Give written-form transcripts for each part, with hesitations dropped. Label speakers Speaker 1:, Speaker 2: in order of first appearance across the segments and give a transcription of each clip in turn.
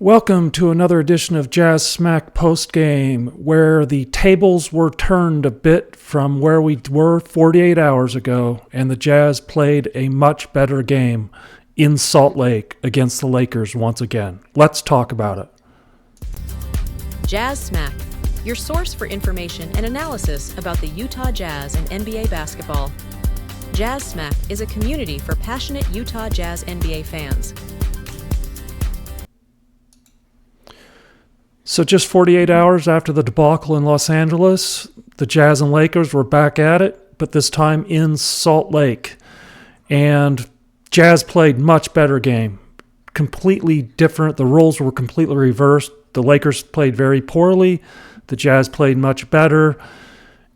Speaker 1: Welcome to another edition of Jazz Smack Postgame, where the tables were turned a bit from where we were 48 hours ago, and the Jazz played a much better game in Salt Lake against the Lakers once again. Let's talk about it.
Speaker 2: Jazz Smack, your source for information and analysis about the Utah Jazz and NBA basketball. Jazz Smack is a community for passionate Utah Jazz NBA fans.
Speaker 1: So just 48 hours after the debacle in Los Angeles, the Jazz and Lakers were back at it, but this time in Salt Lake. And Jazz played much better game. Completely different. The roles were completely reversed. The Lakers played very poorly. The Jazz played much better.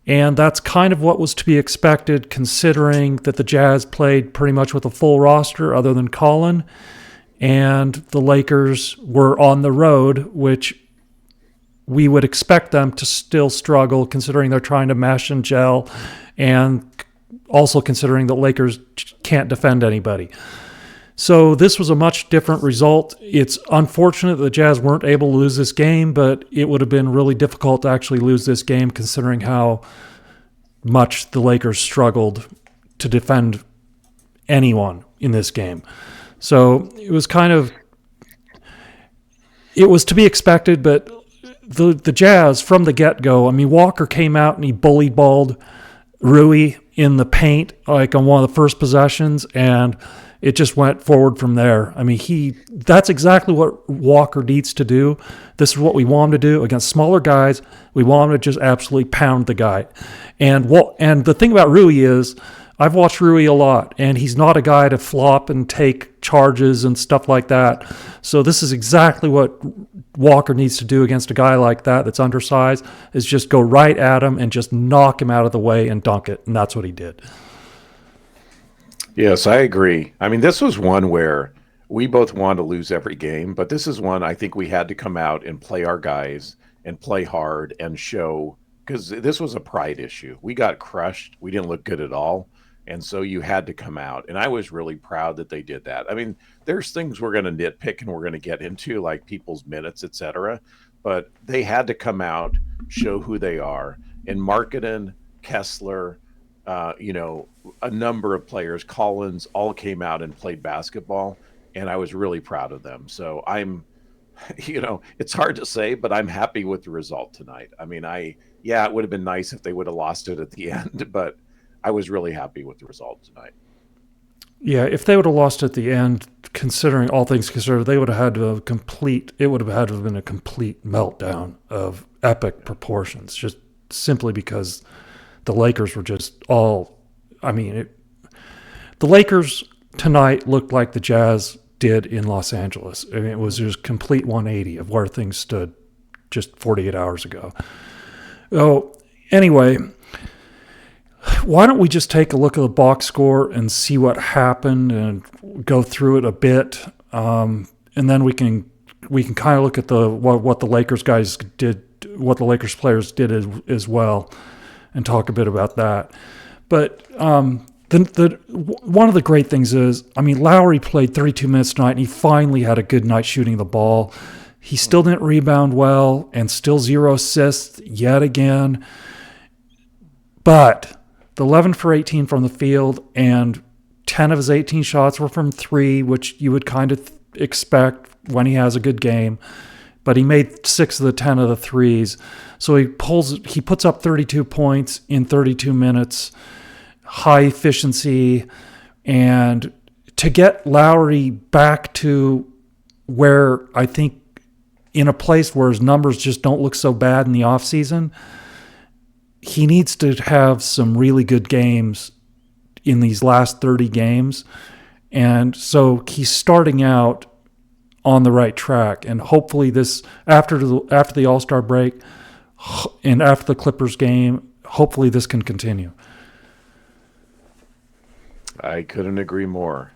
Speaker 1: And that's kind of what was to be expected, considering that the Jazz played pretty much with a full roster other than Colin. And the Lakers were on the road, which we would expect them to still struggle, considering they're trying to mesh and gel, and also considering the Lakers can't defend anybody. So this was a much different result. It's unfortunate the Jazz weren't able to lose this game, but it would have been really difficult to actually lose this game, considering how much the Lakers struggled to defend anyone in this game. So it was to be expected, but the Jazz, from the get-go, I mean, Walker came out and he bullied balled Rui in the paint, like on one of the first possessions, and it just went forward from there. I mean, that's exactly what Walker needs to do. This is what we want him to do against smaller guys. We want him to just absolutely pound the guy. And the thing about Rui is, I've watched Rui a lot, and he's not a guy to flop and take charges and stuff like that. So this is exactly what Walker needs to do against a guy like that that's undersized, is just go right at him and just knock him out of the way and dunk it. And that's what he did.
Speaker 3: Yes, I agree. I mean, this was one where we both wanted to lose every game, but this is one I think we had to come out and play our guys and play hard and show, because this was a pride issue. We got crushed. We didn't look good at all. And so you had to come out. And I was really proud that they did that. I mean, there's things we're going to nitpick and we're going to get into, like people's minutes, et cetera. But they had to come out, show who they are. And Markkanen, Kessler, a number of players, Collins, all came out and played basketball. And I was really proud of them. So I'm, it's hard to say, but I'm happy with the result tonight. I mean, it would have been nice if they would have lost it at the end, but I was really happy with the result tonight.
Speaker 1: Yeah, if they would have lost at the end, considering all things considered, they would have had to have been a complete meltdown of epic proportions, just simply because the Lakers were just the Lakers tonight looked like the Jazz did in Los Angeles. I mean, it was just complete 180 of where things stood just 48 hours ago. Oh, anyway, why don't we just take a look at the box score and see what happened and go through it a bit, and then we can kind of look at what the Lakers guys did, what the Lakers players did as well, and talk a bit about that. But one of the great things is, I mean, Lauri played 32 minutes tonight, and he finally had a good night shooting the ball. He still didn't rebound well, and still 0 assists yet again. But the 11 for 18 from the field, and 10 of his 18 shots were from three, which you would kind of expect when he has a good game. But he made 6 of the 10 of the threes. So he puts up 32 points in 32 minutes, high efficiency. And to get Lauri back to where I think in a place where his numbers just don't look so bad in the offseason, he needs to have some really good games in these last 30 games. And so he's starting out on the right track. And hopefully this, after the All-Star break and after the Clippers game, hopefully this can continue.
Speaker 3: I couldn't agree more.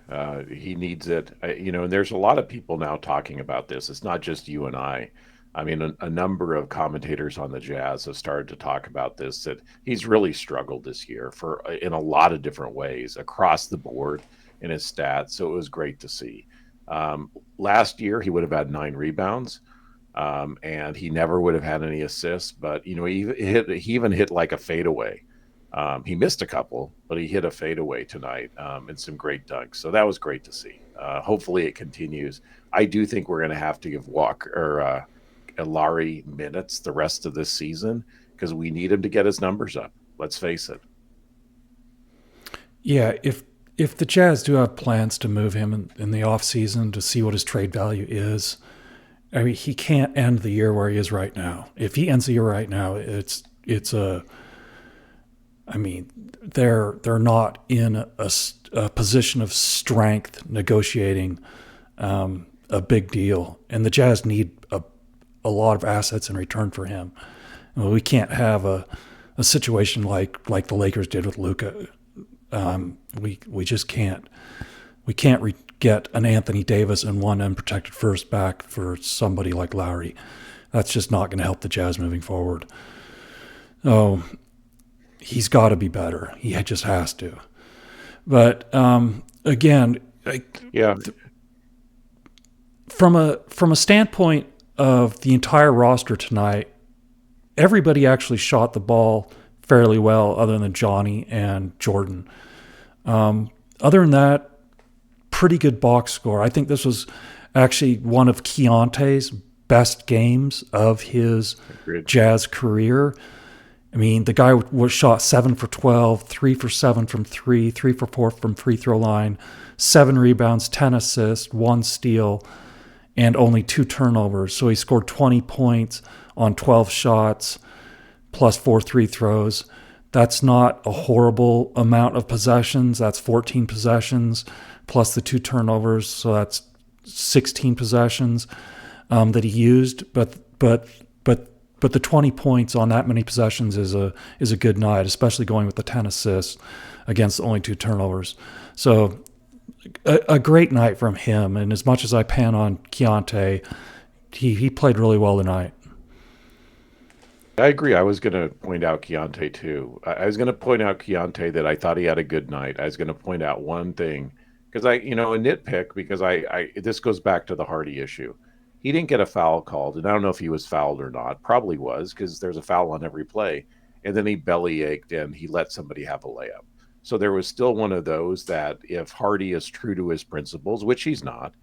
Speaker 3: He needs it. And there's a lot of people now talking about this. It's not just you and I. I mean, a number of commentators on the Jazz have started to talk about this, that he's really struggled this year in a lot of different ways across the board in his stats. So it was great to see. Last year, he would have had 9 rebounds, and he never would have had any assists. But he even hit like a fadeaway. He missed a couple, but he hit a fadeaway tonight, and some great dunks. So that was great to see. Hopefully, it continues. I do think we're going to have to give Walker or Lauri minutes the rest of this season because we need him to get his numbers up. Let's face it.
Speaker 1: Yeah, if the Jazz do have plans to move him in the offseason to see what his trade value is, I mean, he can't end the year where he is right now. If he ends the year right now, it's a. I mean, they're not in a position of strength negotiating a big deal, and the Jazz need a lot of assets in return for him. Well, we can't have a situation like the Lakers did with Luka. We just can't. We can't get an Anthony Davis and one unprotected first back for somebody like Lauri. That's just not going to help the Jazz moving forward. Oh, he's got to be better. He just has to. But again, from a standpoint of the entire roster tonight, everybody actually shot the ball fairly well, other than Johnny and Jordan. Other than that, pretty good box score. I think this was actually one of Keontae's best games of his Jazz career. I mean, the guy was shot 7 for 12, 3 for 7 from 3, 3 for 4 from free throw line, 7 rebounds, 10 assists, 1 steal, and only 2 turnovers. So he scored 20 points on 12 shots, plus 4 free throws. That's not a horrible amount of possessions. That's 14 possessions, plus the 2 turnovers. So that's 16 possessions that he used. But the 20 points on that many possessions is a good night, especially going with the 10 assists against only 2 turnovers. So a great night from him. And as much as I pan on Keontae, he played really well tonight.
Speaker 3: I agree. I was going to point out Keontae too. I was going to point out Keontae that I thought he had a good night. I was going to point out one thing because a nitpick because this goes back to the Hardy issue. He didn't get a foul called, and I don't know if he was fouled or not. Probably was because there's a foul on every play. And then he belly ached and he let somebody have a layup. So there was still one of those that if Hardy is true to his principles, which he's not,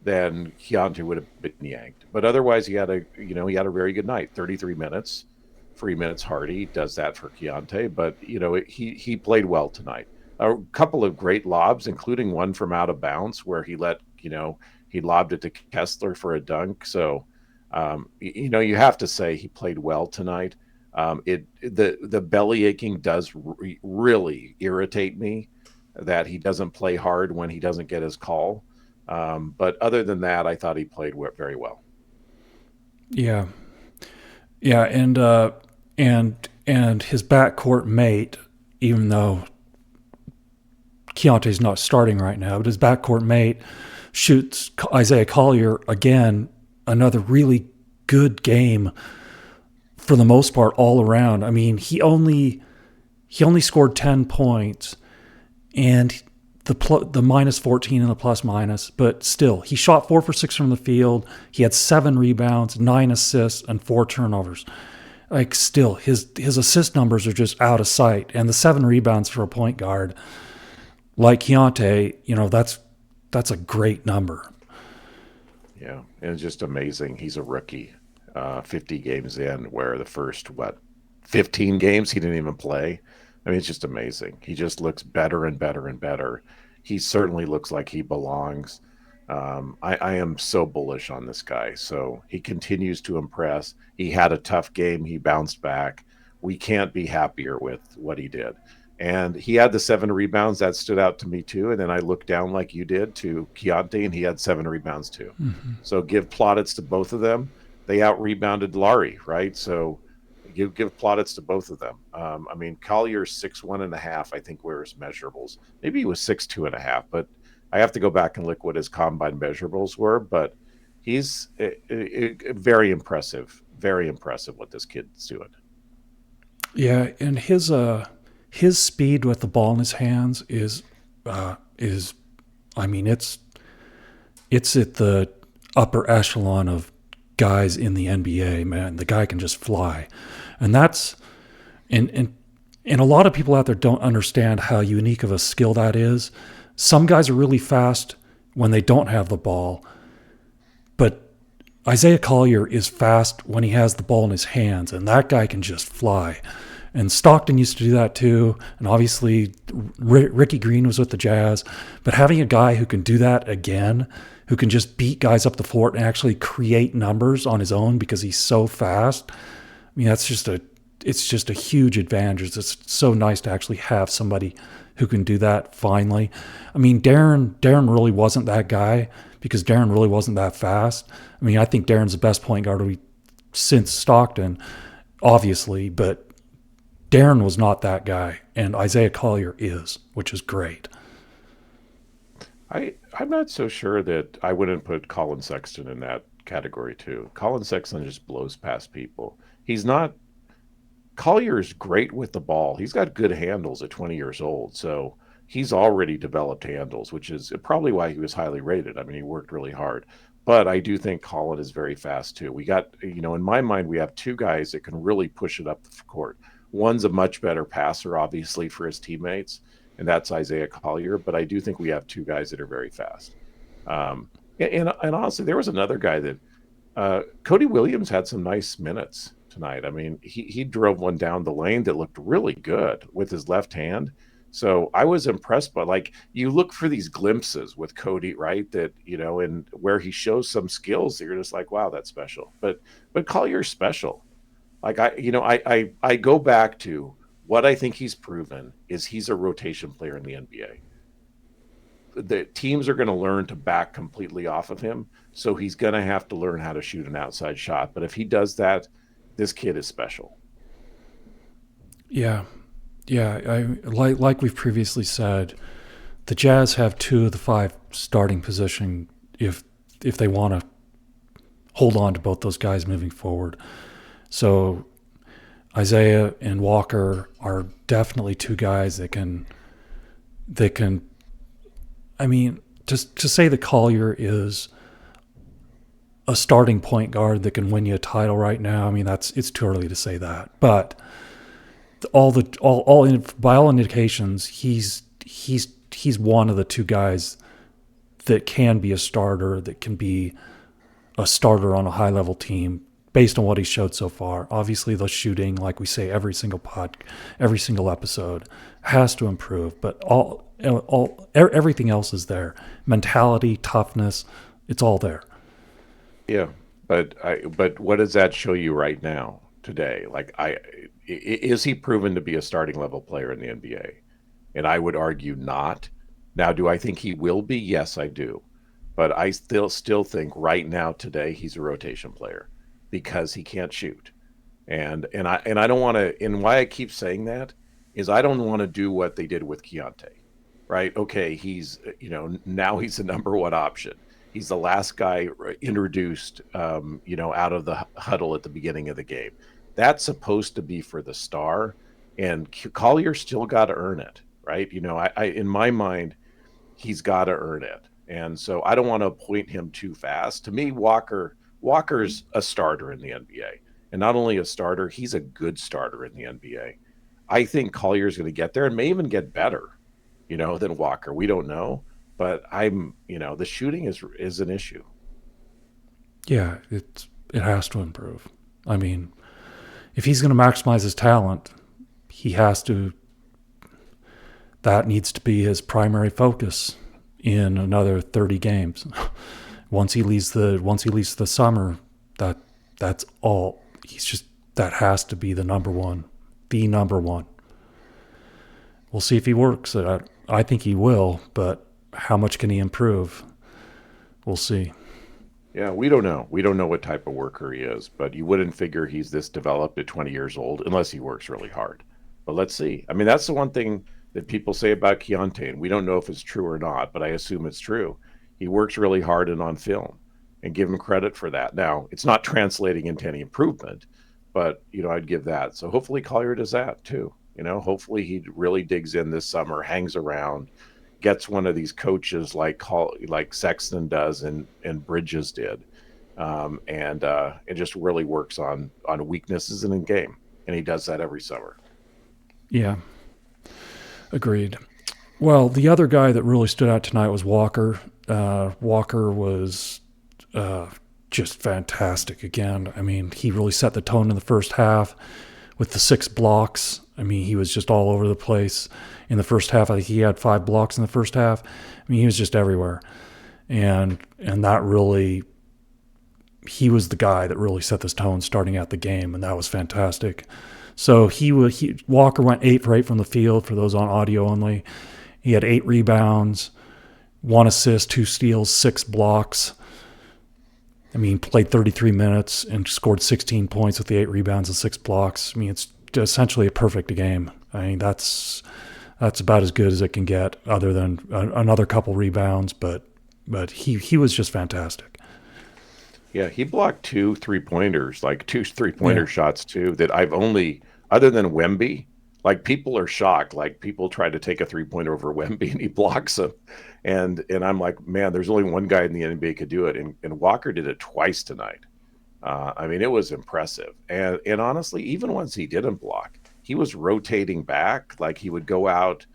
Speaker 3: then Keontae would have been yanked. But otherwise, he had a very good night. 33 minutes. 3 minutes Hardy does that for Keontae, but he played well tonight. A couple of great lobs, including one from out of bounds where he lobbed it to Kessler for a dunk. So you have to say he played well tonight. The belly aching does really irritate me that he doesn't play hard when he doesn't get his call. But other than that, I thought he played very well.
Speaker 1: Yeah, and his backcourt mate, even though Keontae's not starting right now, but his backcourt mate shoots Isaiah Collier again, another really good game for the most part all around. I mean, he only scored 10 points and the minus 14 and the plus minus, but still, he shot 4 for 6 from the field. He had 7 rebounds, 9 assists, and 4 turnovers. Like, still, his assist numbers are just out of sight. And the 7 rebounds for a point guard like Keontae, that's a great number.
Speaker 3: Yeah, and it's just amazing. He's a rookie, 50 games in, where the first, 15 games he didn't even play. I mean, it's just amazing. He just looks better and better and better. He certainly looks like he belongs. I am so bullish on this guy. So he continues to impress. He had a tough game. He bounced back. We can't be happier with what he did. And he had the 7 rebounds. That stood out to me too. And then I looked down like you did to Keontae, and he had 7 rebounds too. Mm-hmm. So give plaudits to both of them. They out-rebounded Lauri, right? So you give plaudits to both of them. I mean, Collier's 6'1.5", I think, were his measurables. Maybe he was 6'2.5", but I have to go back and look what his combine measurables were. But he's very impressive what this kid's doing.
Speaker 1: Yeah, and his speed with the ball in his hands is I mean, it's it's at the upper echelon of guys in the NBA, man. The guy can just fly. And that's and a lot of people out there don't understand how unique of a skill that is. Some guys are really fast when they don't have the ball, but Isaiah Collier is fast when he has the ball in his hands, and that guy can just fly. And Stockton used to do that too, and obviously Ricky Green was with the Jazz. But having a guy who can do that again, who can just beat guys up the floor and actually create numbers on his own because he's so fast, I mean, it's just a huge advantage. It's so nice to actually have somebody who can do that finally. I mean, Darren really wasn't that guy because Darren really wasn't that fast. I mean, I think Darren's the best point guard since Stockton, obviously, but Darren was not that guy, and Isaiah Collier is, which is great.
Speaker 3: I'm not so sure that I wouldn't put Colin Sexton in that category too. Colin Sexton just blows past people. He's not. Collier is great with the ball. He's got good handles at 20 years old, so he's already developed handles, which is probably why he was highly rated. I mean, he worked really hard. But I do think Colin is very fast too. We got, in my mind, we have two guys that can really push it up the court. One's a much better passer, obviously, for his teammates, and that's Isaiah Collier. But I do think we have two guys that are very fast. And honestly, there was another guy that Cody Williams had some nice minutes tonight. I mean, he drove one down the lane that looked really good with his left hand. So I was impressed by, like, you look for these glimpses with Cody, right? That, and where he shows some skills that you're just like, wow, that's special. But Collier's special. Like, I go back to what I think he's proven is he's a rotation player in the NBA. The teams are going to learn to back completely off of him. So he's going to have to learn how to shoot an outside shot. But if he does that, this kid is special.
Speaker 1: Yeah. Like we've previously said, the Jazz have 2 of the 5 starting position if they want to hold on to both those guys moving forward. So Isaiah and Walker are definitely 2 guys that can. I mean, just to say that Collier is a starting point guard that can win you a title right now, I mean, it's too early to say that. But by all indications, he's one of the 2 guys that can be a starter, that can be a starter on a high level team based on what he showed so far. Obviously, the shooting, like we say every single episode, has to improve. But everything else is there. Mentality, toughness, it's all there.
Speaker 3: Yeah, but what does that show you right now, today? Like, is he proven to be a starting level player in the NBA? And I would argue not. Now, do I think he will be? Yes, I do. But I still think right now, today, he's a rotation player because he can't shoot. And I don't want to. And why I keep saying that is I don't want to do what they did with Keontae, right? Okay, he's now he's the number 1 option. He's the last guy introduced, out of the huddle at the beginning of the game. That's supposed to be for the star, and Collier still got to earn it, right? I in my mind, he's got to earn it, and so I don't want to appoint him too fast. To me, Walker's a starter in the NBA, and not only a starter, he's a good starter in the NBA. I think Collier's going to get there and may even get better, than Walker. We don't know. But the shooting is an issue.
Speaker 1: Yeah, it has to improve. I mean, if he's going to maximize his talent, that needs to be his primary focus in another 30 games. Once he leaves the summer, that's all. That has to be the number one. We'll see if he works. I think he will, but how much can he improve? We'll see.
Speaker 3: Yeah, we don't know. We don't know what type of worker he is, but you wouldn't figure he's this developed at 20 years old unless he works really hard. But let's see. I mean, that's the one thing that people say about Keontae, and we don't know if it's true or not, but I assume it's true. He works really hard and on film, and give him credit for that. Now, it's not translating into any improvement, but, I'd give that. So hopefully Collier does that too. Hopefully he really digs in this summer, hangs around, gets one of these coaches like Sexton does and Bridges did, and it just really works on weaknesses in a game, and he does that every summer.
Speaker 1: Yeah, agreed. Well, the other guy that really stood out tonight was Walker. Walker was just fantastic again. I mean, he really set the tone in the first half with the 6 blocks. I mean, he was just all over the place in the first half. I think he had 5 blocks in the first half. I mean, he was just everywhere. And that really, he was the guy that really set this tone starting out the game, and that was fantastic. So Walker went 8 for 8 from the field for those on audio only. He had 8 rebounds, 1 assist, 2 steals, 6 blocks. I mean, played 33 minutes and scored 16 points with the 8 rebounds and 6 blocks. I mean, it's essentially a perfect game. I mean, that's about as good as it can get, other than another couple rebounds. But he was just fantastic.
Speaker 3: Yeah, he blocked 2 3-pointers, like 2 3-pointer shots too. That I've only, other than Wemby, like people are shocked. Like people try to take a 3-pointer over Wemby and he blocks them. And I'm like, man, there's only one guy in the NBA could do it. And Walker did it twice tonight. I mean, it was impressive. And honestly, even once he didn't block, he was rotating back. Like he would go out,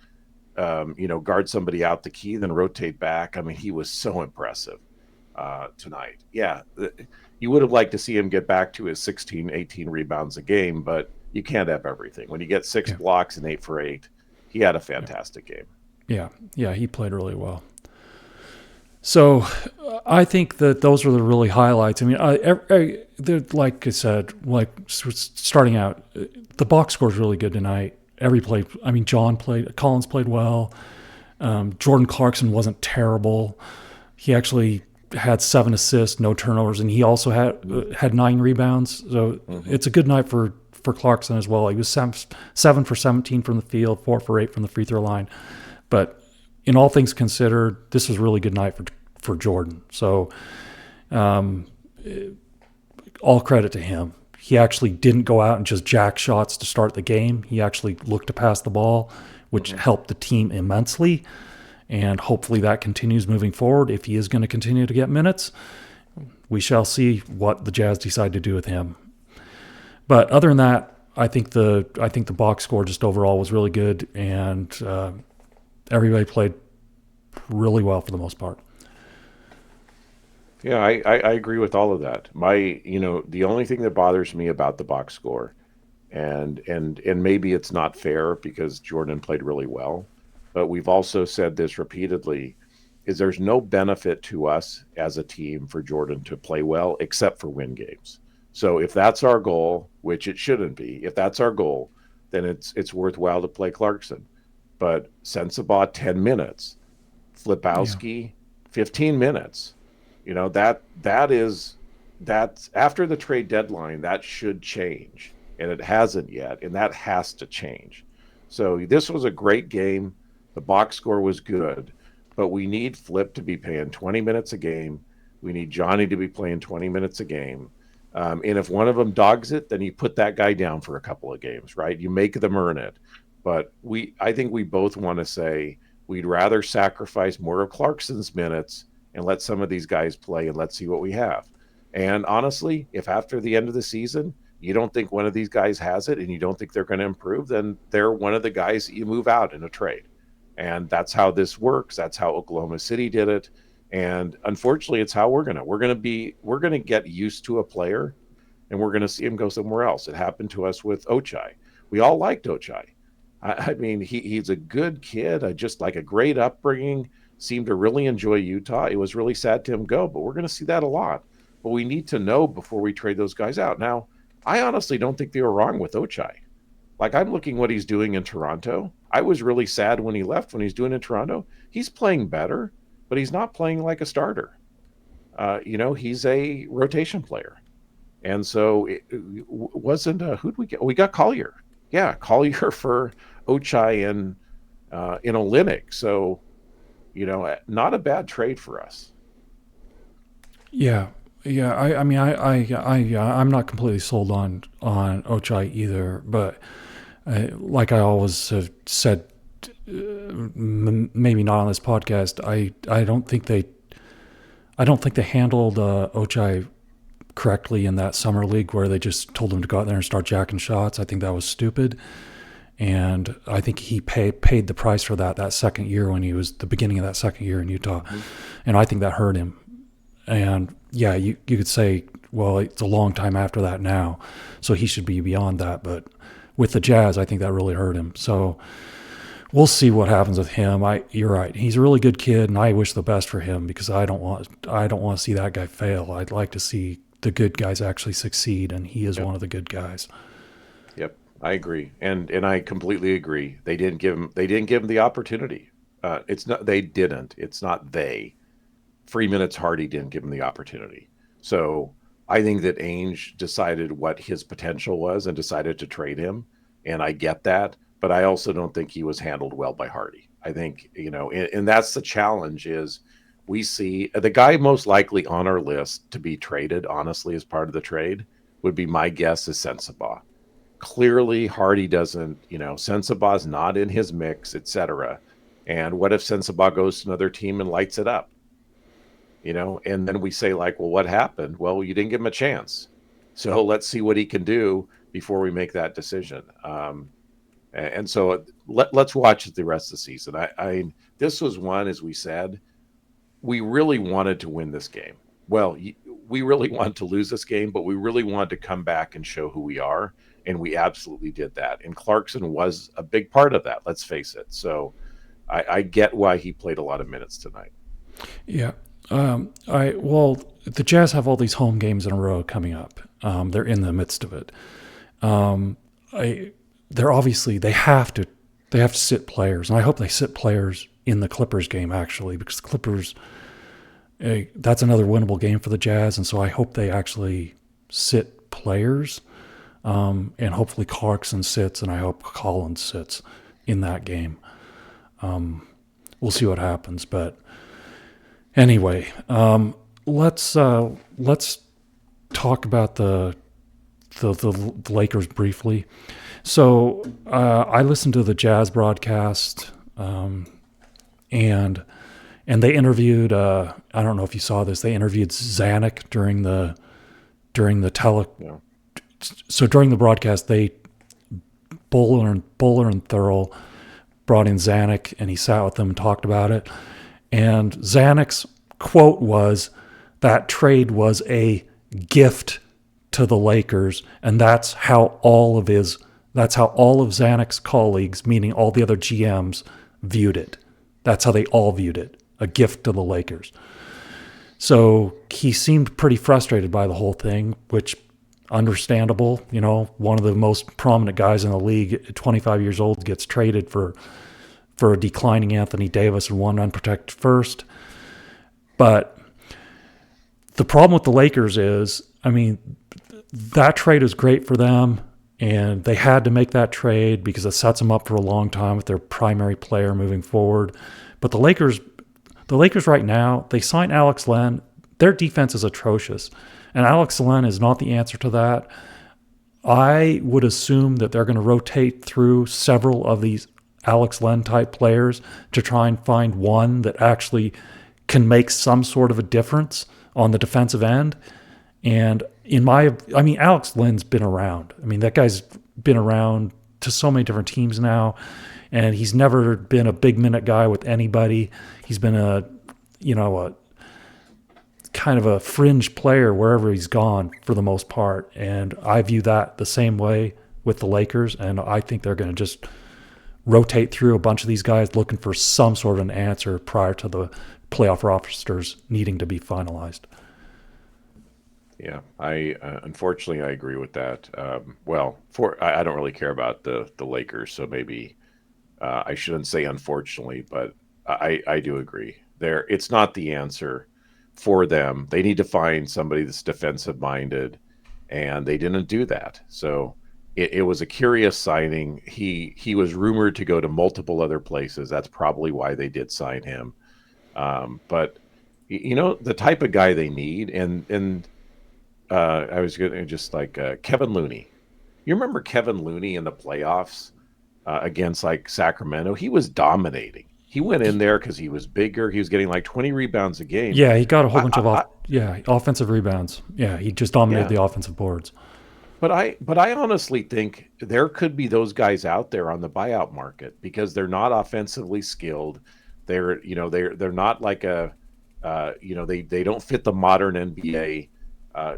Speaker 3: guard somebody out the key, then rotate back. I mean, he was so impressive tonight. Yeah, you would have liked to see him get back to his 16, 18 rebounds a game, but you can't have everything. When you get 6 blocks and 8 for 8, he had a fantastic game.
Speaker 1: Yeah, he played really well. So I think that those were the really highlights. I mean, like I said, like starting out, the box score is really good tonight. Collins played well. Jordan Clarkson wasn't terrible. He actually had 7 assists, no turnovers, and he also had 9 rebounds. So it's a good night for Clarkson as well. He was 7 for 17 from the field, 4 for 8 from the free throw line. But in all things considered, this was a really good night for Jordan. So all credit to him. He actually didn't go out and just jack shots to start the game. He actually looked to pass the ball, which helped the team immensely. And hopefully that continues moving forward. If he is going to continue to get minutes, we shall see what the Jazz decide to do with him. But other than that, I think the box score just overall was really good, and everybody played really well for the most part.
Speaker 3: Yeah, I agree with all of that. The only thing that bothers me about the box score, and maybe it's not fair because Jordan played really well, but we've also said this repeatedly, is there's no benefit to us as a team for Jordan to play well except for win games. So if that's our goal, which it shouldn't be, if that's our goal, then it's worthwhile to play Clarkson. But Sensabaugh 10 minutes, Flipowski 15 minutes. That's after the trade deadline, that should change, and it hasn't yet, and that has to change. So this was a great game. The box score was good, but we need Flip to be playing 20 minutes a game. We need Johnny to be playing 20 minutes a game. And if one of them dogs it, then you put that guy down for a couple of games, right? You make them earn it. But I think we both want to say we'd rather sacrifice more of Clarkson's minutes and let some of these guys play, and let's see what we have. And honestly, if after the end of the season, you don't think one of these guys has it and you don't think they're going to improve, then they're one of the guys that you move out in a trade. And that's how this works. That's how Oklahoma City did it. And unfortunately, it's how we're going to get used to a player, and we're going to see him go somewhere else. It happened to us with Ochai. We all liked Ochai. I mean, he's a good kid, just like a great upbringing, seemed to really enjoy Utah. It was really sad to him go, but we're going to see that a lot. But we need to know before we trade those guys out. Now, I honestly don't think they were wrong with Ochai. Like, I'm looking what he's doing in Toronto. I was really sad when he left, when he's doing in Toronto. He's playing better, but he's not playing like a starter. He's a rotation player. And so it wasn't, who'd we get? We got Collier. Yeah, Collier for Ochai and in Olynyk. So, not a bad trade for us.
Speaker 1: Yeah. I'm not completely sold on Ochai either, but like I always have said maybe not on this podcast. I don't think they handled Ochai correctly in that summer league where they just told him to go out there and start jacking shots. I think that was stupid. And I think he paid the price for that second year when he was the beginning of that second year in Utah. Mm-hmm. And I think that hurt him. And yeah, you could say, well, it's a long time after that now, so he should be beyond that. But with the Jazz, I think that really hurt him. So we'll see what happens with him. You're right. He's a really good kid, and I wish the best for him because I don't want to see that guy fail. I'd like to see the good guys actually succeed, and he is one of the good guys.
Speaker 3: Yep, I agree, and I completely agree. They didn't give him the opportunity. They didn't. It's not they. Freeman, Hardy didn't give him the opportunity. So I think that Ainge decided what his potential was and decided to trade him, and I get that. But I also don't think he was handled well by Hardy. I think, and that's the challenge is we see the guy most likely on our list to be traded, honestly, as part of the trade would be my guess is Sensabaugh. Clearly, Hardy doesn't, Sensabaugh's not in his mix, etc. And what if Sensabaugh goes to another team and lights it up? And then we say well, what happened? Well, you didn't give him a chance. So let's see what he can do before we make that decision. And so let's watch the rest of the season. This was one, as we said, we really wanted to win this game. Well, we really wanted to lose this game, but we really wanted to come back and show who we are. And we absolutely did that. And Clarkson was a big part of that. Let's face it. So I get why he played a lot of minutes tonight.
Speaker 1: Yeah. The Jazz have all these home games in a row coming up. They're in the midst of it. They're obviously they have to sit players, and I hope they sit players in the Clippers game actually, because the Clippers that's another winnable game for the Jazz, and so I hope they actually sit players, and hopefully Clarkson sits, and I hope Collins sits in that game. We'll see what happens, but. Anyway, let's talk about the Lakers briefly. So I listened to the Jazz broadcast, and they interviewed. I don't know if you saw this. They interviewed Zanuck during the
Speaker 3: Yeah.
Speaker 1: So during the broadcast, Bowler and Thurl brought in Zanuck, and he sat with them and talked about it. And Zanuck's quote was, that trade was a gift to the Lakers, and that's how all of Zanuck's colleagues, meaning all the other GMs, viewed it. That's how they all viewed it, a gift to the Lakers. So he seemed pretty frustrated by the whole thing, which understandable. One of the most prominent guys in the league at 25 years old gets traded for a declining Anthony Davis and one unprotected first. But the problem with the Lakers is, that trade is great for them, and they had to make that trade because it sets them up for a long time with their primary player moving forward. But the Lakers right now, they signed Alex Len. Their defense is atrocious, and Alex Len is not the answer to that. I would assume that they're going to rotate through several of these Alex Len type players to try and find one that actually can make some sort of a difference on the defensive end. And Alex Len's been around. That guy's been around to so many different teams now, and he's never been a big minute guy with anybody. He's been a kind of a fringe player wherever he's gone for the most part. And I view that the same way with the Lakers, and I think they're going to just rotate through a bunch of these guys looking for some sort of an answer prior to the playoff rosters needing to be finalized.
Speaker 3: Yeah, unfortunately I agree with that. I don't really care about the Lakers, so maybe I shouldn't say unfortunately, but I do agree. It's not the answer for them. They need to find somebody that's defensive minded, and they didn't do that. So it was a curious signing. He was rumored to go to multiple other places. That's probably why they did sign him. But the type of guy they need, and I was going to just Kevin Looney. You remember Kevin Looney in the playoffs against like Sacramento, he was dominating. He went in there because he was bigger. He was getting like 20 rebounds a game.
Speaker 1: Yeah, he got a whole bunch of
Speaker 3: I,
Speaker 1: offensive rebounds. Yeah, he just dominated
Speaker 3: yeah,
Speaker 1: the offensive boards.
Speaker 3: but I honestly think there could be those guys out there on the buyout market because they're not offensively skilled. They're not like they don't fit the modern NBA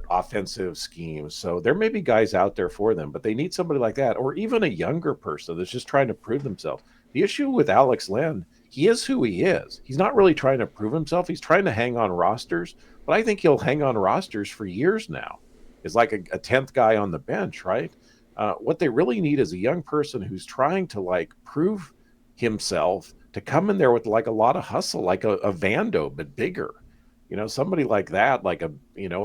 Speaker 3: offensive scheme. So there may be guys out there for them, but they need somebody like that, or even a younger person that's just trying to prove themselves. The issue with Alex Len, he is who he is. He's not really trying to prove himself. He's trying to hang on rosters, but I think he'll hang on rosters for years now. Is like a 10th guy on the bench, right? What they really need is a young person who's trying to like prove himself to come in there with like a lot of hustle, like a Vando, but bigger. Somebody like that, like a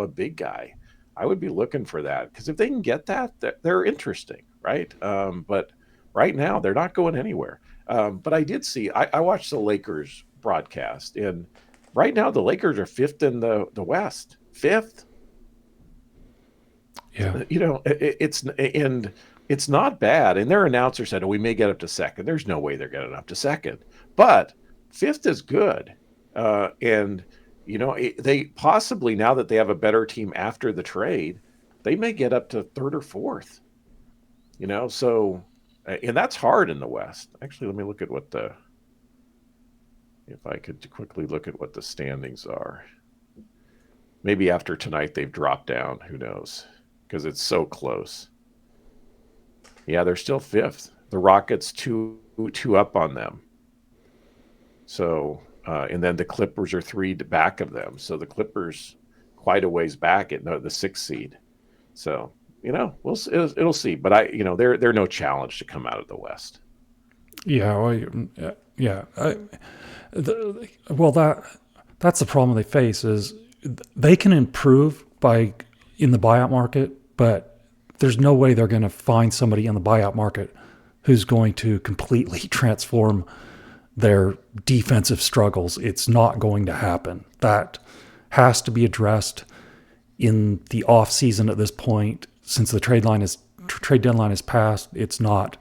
Speaker 3: big guy. I would be looking for that because if they can get that, they're interesting, right? But right now they're not going anywhere. But I did see, I watched the Lakers broadcast, and right now the Lakers are fifth in the West, fifth.
Speaker 1: Yeah.
Speaker 3: It's not bad. And their announcer said, "Oh, we may get up to second." There's no way they're getting up to second, but fifth is good. And they possibly, now that they have a better team after the trade, they may get up to third or fourth. So and that's hard in the West. Actually, let me look at if I could quickly look at what the standings are. Maybe after tonight they've dropped down. Who knows? Because it's so close. Yeah, they're still fifth. The Rockets two up on them. So, and then the Clippers are three back of them. So the Clippers quite a ways back at the sixth seed. So, it'll see. But they're no challenge to come out of the West.
Speaker 1: Yeah, well, yeah. That's the problem they face is they can improve in the buyout market, but there's no way they're going to find somebody in the buyout market who's going to completely transform their defensive struggles. It's not going to happen. That has to be addressed in the off season at this point. Since the trade deadline is passed, it's not.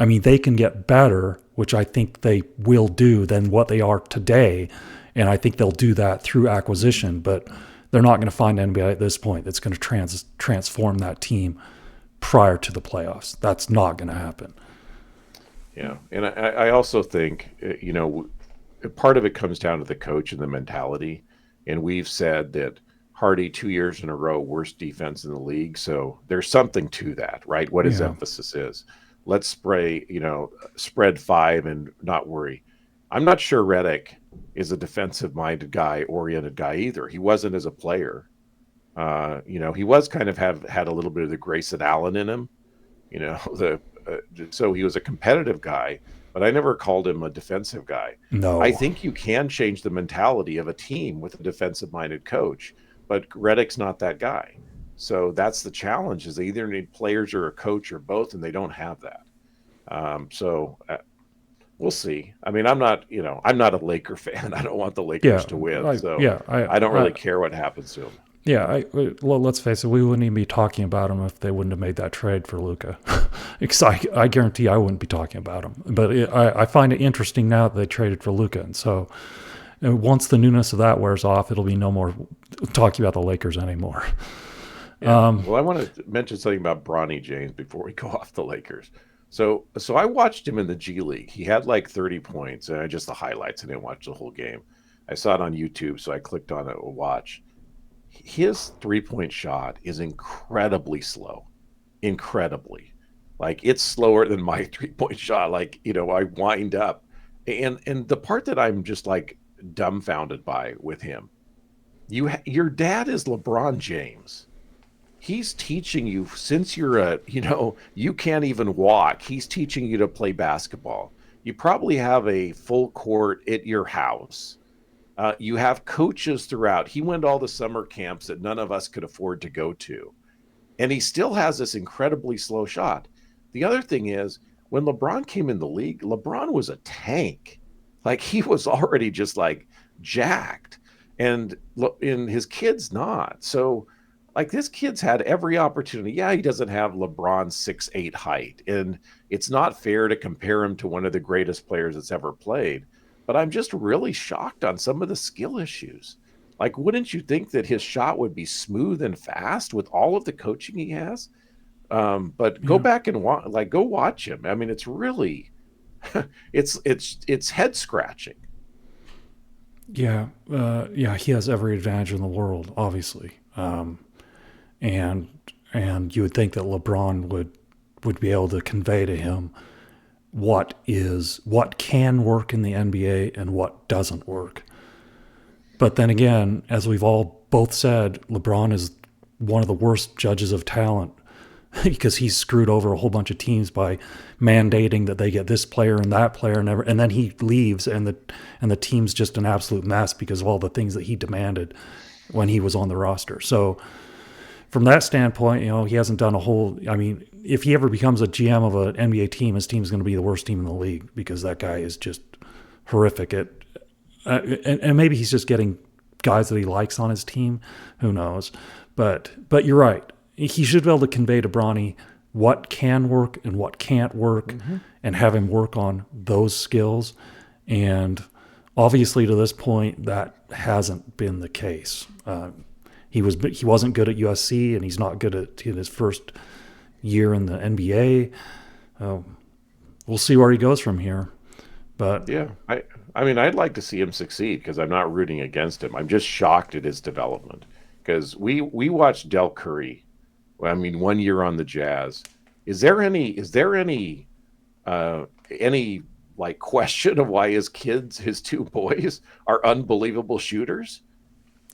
Speaker 1: I mean, they can get better, which I think they will do, than what they are today, and I think they'll do that through acquisition. But they're not going to find anybody at this point that's going to transform that team prior to the playoffs. That's not going to happen.
Speaker 3: Yeah, and I also think, part of it comes down to the coach and the mentality. And we've said that Hardy 2 years in a row, worst defense in the league. So there's something to that, right? What his emphasis is. Let's spread five and not worry. I'm not sure Redick is a defensive-minded guy, oriented guy either. He wasn't as a player. He was kind of had a little bit of the Grayson Allen in him. So he was a competitive guy, but I never called him a defensive guy.
Speaker 1: No.
Speaker 3: I think you can change the mentality of a team with a defensive-minded coach, but Redick's not that guy. So that's the challenge, is they either need players or a coach or both, and they don't have that. We'll see. I mean, I'm not a Laker fan. I don't want the Lakers to win. I don't really care what happens to them.
Speaker 1: Yeah, let's face it, we wouldn't even be talking about them if they wouldn't have made that trade for Luka. I guarantee I wouldn't be talking about them. But I find it interesting now that they traded for Luka. And so once the newness of that wears off, it'll be no more talking about the Lakers anymore.
Speaker 3: Yeah. Well, I want to mention something about Bronny James before we go off the Lakers. So I watched him in the G League. He had like 30 points, and just the highlights. I didn't watch the whole game. I saw it on YouTube, so I clicked on it to watch. His three-point shot is incredibly slow. Incredibly. Like, it's slower than my three-point shot. Like, I wind up. And the part that I'm just like dumbfounded by with him, your dad is LeBron James. He's teaching you since you're you can't even walk. He's teaching you to play basketball. You probably have a full court at your house. You have coaches throughout. He went to all the summer camps that none of us could afford to go to. And he still has this incredibly slow shot. The other thing is, when LeBron came in the league, LeBron was a tank. Like, he was already just like jacked. And his kid's not. So, Like, this kid's had every opportunity. Yeah, he doesn't have LeBron's 6'8" height, and it's not fair to compare him to one of the greatest players that's ever played. But I'm just really shocked on some of the skill issues. Like, wouldn't you think that his shot would be smooth and fast with all of the coaching he has? But go back and go watch him. I mean, it's really, it's head scratching.
Speaker 1: Yeah, he has every advantage in the world, obviously, and you would think that LeBron would be able to convey to him what can work in the NBA and what doesn't work. But then again, as we've all both said, LeBron is one of the worst judges of talent because he's screwed over a whole bunch of teams by mandating that they get this player and that player, and then he leaves, and the team's just an absolute mess because of all the things that he demanded when he was on the roster. So from that standpoint, he hasn't done a whole. I mean, if he ever becomes a GM of an NBA team, his team's going to be the worst team in the league because that guy is just horrific at. And maybe he's just getting guys that he likes on his team. Who knows? But you're right. He should be able to convey to Bronny what can work and what can't work, and have him work on those skills. And obviously, to this point, that hasn't been the case. He wasn't good at USC, and he's not good in his first year in the NBA. We'll see where he goes from here. But
Speaker 3: yeah, I mean, I'd like to see him succeed because I'm not rooting against him. I'm just shocked at his development because we watched Del Curry. I mean, 1 year on the Jazz. Is there any like question of why his two boys are unbelievable shooters?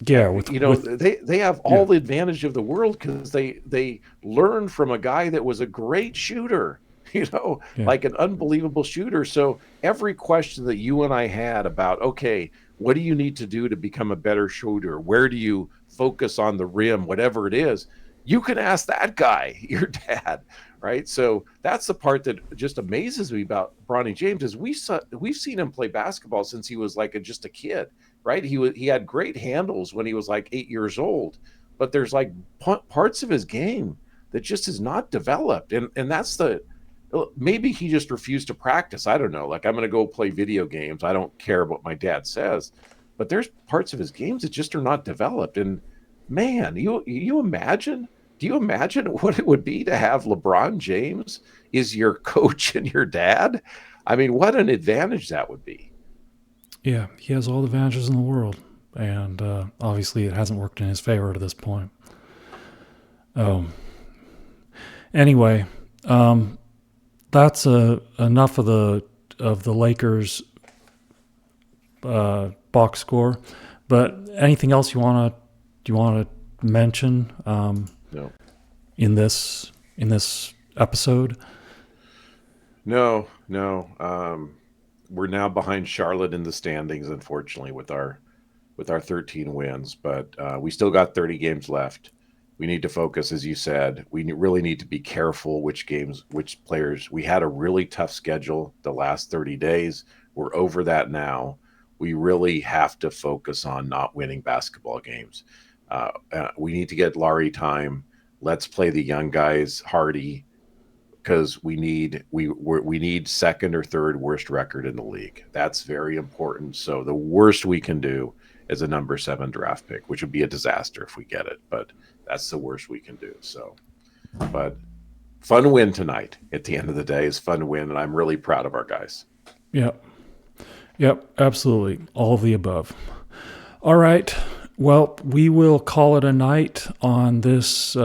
Speaker 1: Yeah,
Speaker 3: they have all the advantage of the world because they learned from a guy that was a great shooter, like an unbelievable shooter. So every question that you and I had about, okay, what do you need to do to become a better shooter? Where do you focus on the rim? Whatever it is, you can ask that guy, your dad, right? So that's the part that just amazes me about Bronny James is we've seen him play basketball since he was like just a kid, right? He had great handles when he was like 8 years old, but there's like parts of his game that just is not developed, and that's maybe he just refused to practice. I don't know. Like, I'm going to go play video games. I don't care what my dad says, but there's parts of his games that just are not developed. And man, you imagine? Do you imagine what it would be to have LeBron James is your coach and your dad? I mean, what an advantage that would be.
Speaker 1: Yeah, he has all the advantages in the world, and obviously it hasn't worked in his favor to this point. Anyway, that's enough of the Lakers box score. But anything else you want to mention?
Speaker 3: No.
Speaker 1: In this episode?
Speaker 3: No. We're now behind Charlotte in the standings, unfortunately, with our 13 wins. But we still got 30 games left. We need to focus, as you said. We really need to be careful which players. We had a really tough schedule the last 30 days. We're over that now. We really have to focus on not winning basketball games. We need to get Lauri time. Let's play the young guys hardy because we need second or third worst record in the league. That's very important. So the worst we can do is a number 7 draft pick, which would be a disaster if we get it. But that's the worst we can do. So, but fun win tonight. At the end of the day, is fun win, and I'm really proud of our guys.
Speaker 1: Yep, absolutely. All of the above. All right. Well, we will call it a night on this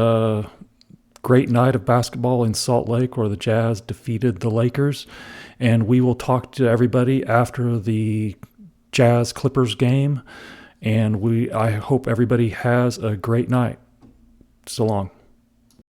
Speaker 1: great night of basketball in Salt Lake where the Jazz defeated the Lakers. And we will talk to everybody after the Jazz Clippers game. And I hope everybody has a great night. So long.